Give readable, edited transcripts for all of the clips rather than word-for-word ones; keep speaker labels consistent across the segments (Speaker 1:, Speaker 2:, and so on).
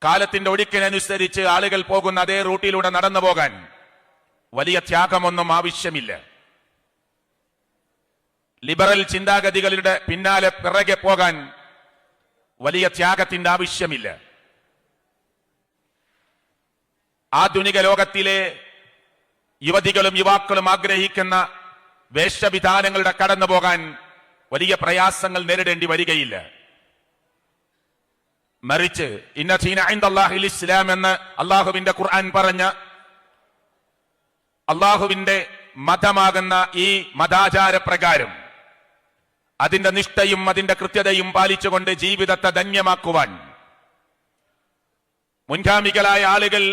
Speaker 1: കാലത്തിന്റെ ഒഴുക്കിനനുസരിച്ച് ആളുകൾ പോകുന്ന അതേ റൂട്ടിലൂടെ നടന്നു പോകാൻ വലിയ ത്യാഗമൊന്നും ആവശ്യമില്ല. ലിബറൽ ചിന്താഗതികളുടെ പിന്നാലെ പിറകെ പോകാൻ വലിയ ത്യാഗത്തിന്റെ ആവശ്യമില്ല. ആധുനിക ലോകത്തിലെ യുവതികളും യുവാക്കളും ആഗ്രഹിക്കുന്ന വേഷവിധാനങ്ങളുടെ കടന്നു പോകാൻ വലിയ പ്രയാസങ്ങൾ നേരിടേണ്ടി വരികയില്ല. മറിച്ച് ഇന്ന ദീന ഇൻദല്ലാഹിൽ ഇസ്ലാം എന്ന് അള്ളാഹുവിന്റെ ഖുർആൻ പറഞ്ഞ അള്ളാഹുവിന്റെ മതമാകുന്ന ഈ മതാചാര പ്രകാരം അതിന്റെ നിഷ്ഠയും അതിന്റെ കൃത്യതയും പാലിച്ചുകൊണ്ട് ജീവിതത്തെ ധന്യമാക്കുവാൻ മുൻഗാമികളായ ആളുകൾ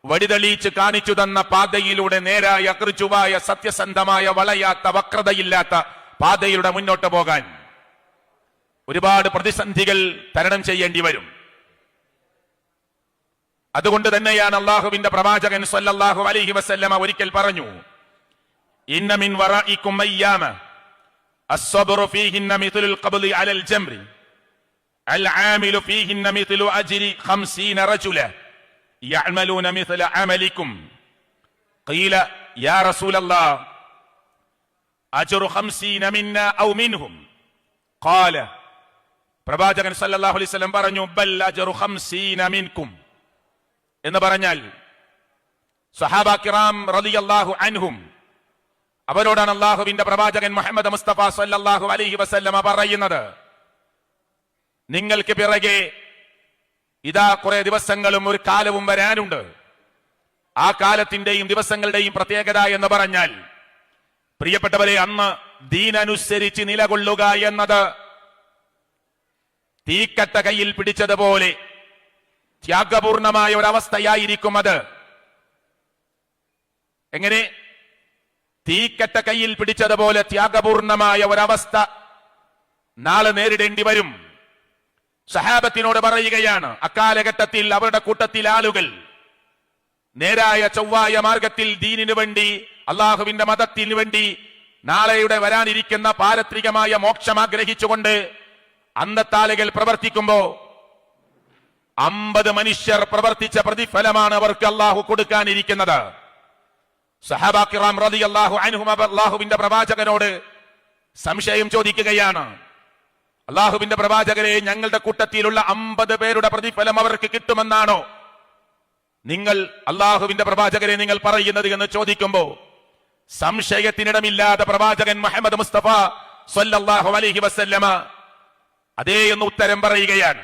Speaker 1: വഴിതെളിയിച്ച് കാണിച്ചു തന്ന പാതയിലൂടെ നേരായ കൃചുവായ സത്യസന്ധമായ വളയാത്ത വക്രതയില്ലാത്ത പാതയിലൂടെ മുന്നോട്ട് പോകാൻ ഒരുപാട് പ്രതിസന്ധികൾ തരണം ചെയ്യേണ്ടി വരും. അതുകൊണ്ട് തന്നെയാണ് അള്ളാഹുവിന്റെ പ്രവാചകൻ സല്ലല്ലാഹു അലൈഹി വസല്ലമ ഒരിക്കൽ പറഞ്ഞു, ഇന്ന മിൻ വറാഇകും അയ്യാമ അസ്സബ്റു ഫീഹിന്ന മിത്ലുൽ ഖബ്ളി അലൽ ജംറി അൽ ആമിലു ഫീഹിന്ന മിത്ലു അജ്രി 50 റജുല യഅമലൂന മിത്ല അമലികും ഖീല യാ റസൂലല്ലാഹ് അജ്റു 50 മിന്നാ ഔ മിൻഹും ഖാല പ്രവാചകൻ സല്ലല്ലാഹു അലൈഹി വസല്ലം പറഞ്ഞു ബൽ അജ്റു 50 മിൻകും എന്ന് പറഞ്ഞാൽ സഹാബ കിറാം റളിയല്ലാഹു അൻഹും അവരോടാണ് അള്ളാഹുവിന്റെ പ്രവാചകൻ മുഹമ്മദ് മുസ്തഫ സല്ലല്ലാഹു അലൈഹി വസല്ലമ പറയുന്നത്, നിങ്ങൾക്ക് പിറകെ ഇതാ കുറെ ദിവസങ്ങളും ഒരു കാലവും വരാനുണ്ട്. ആ കാലത്തിന്റെയും ദിവസങ്ങളുടെയും പ്രത്യേകത എന്ന് പറഞ്ഞാൽ പ്രിയപ്പെട്ടവരെ, അന്ന് ദീനനുസരിച്ച് നിലകൊള്ളുക എന്നത് തീക്കട്ട കയ്യിൽ പിടിച്ചതുപോലെ ത്യാഗപൂർണമായ ഒരവസ്ഥയായിരിക്കും. അത് എങ്ങനെ? തീക്കട്ട കയ്യിൽ പിടിച്ചതുപോലെ ത്യാഗപൂർണമായ ഒരവസ്ഥ നാളെ നേരിടേണ്ടി വരും. സഹാബത്തിനോട് പറയുകയാണ്, അക്കാലഘട്ടത്തിൽ അവരുടെ കൂട്ടത്തിൽ ആളുകൾ നേരായ ചൊവ്വായ മാർഗത്തിൽ ദീനിനു വേണ്ടി അള്ളാഹുവിന്റെ മതത്തിനു വേണ്ടി നാളെയുടെ വരാനിരിക്കുന്ന പാരത്രികമായ മോക്ഷം ആഗ്രഹിച്ചുകൊണ്ട് അന്നത്തെ ആളുകൾ പ്രവർത്തിക്കുമ്പോ 50 മനുഷ്യർ പ്രവർത്തിച്ച പ്രതിഫലമാണ് അവർക്ക് അള്ളാഹു കൊടുക്കാനിരിക്കുന്നത്. സഹാബ കിറാം റളിയല്ലാഹു അൻഹും അല്ലാഹുവിന്റെ പ്രവാചകനോട് സംശയം ചോദിക്കുകയാണ്, അള്ളാഹുവിന്റെ പ്രവാചകരെ, ഞങ്ങളുടെ കൂട്ടത്തിലുള്ള 50 പേരുടെ പ്രതിഫലം അവർക്ക് കിട്ടുമെന്നാണോ നിങ്ങൾ അള്ളാഹുവിന്റെ പ്രവാചകരെ നിങ്ങൾ പറയുന്നത് എന്ന് ചോദിക്കുമ്പോ സംശയത്തിനിടമില്ലാതെ പ്രവാചകൻ മുഹമ്മദ് മുസ്തഫ സല്ലല്ലാഹു അലൈഹി വസല്ലമ അതേ എന്ന് ഉത്തരം പറയുകയാണ്.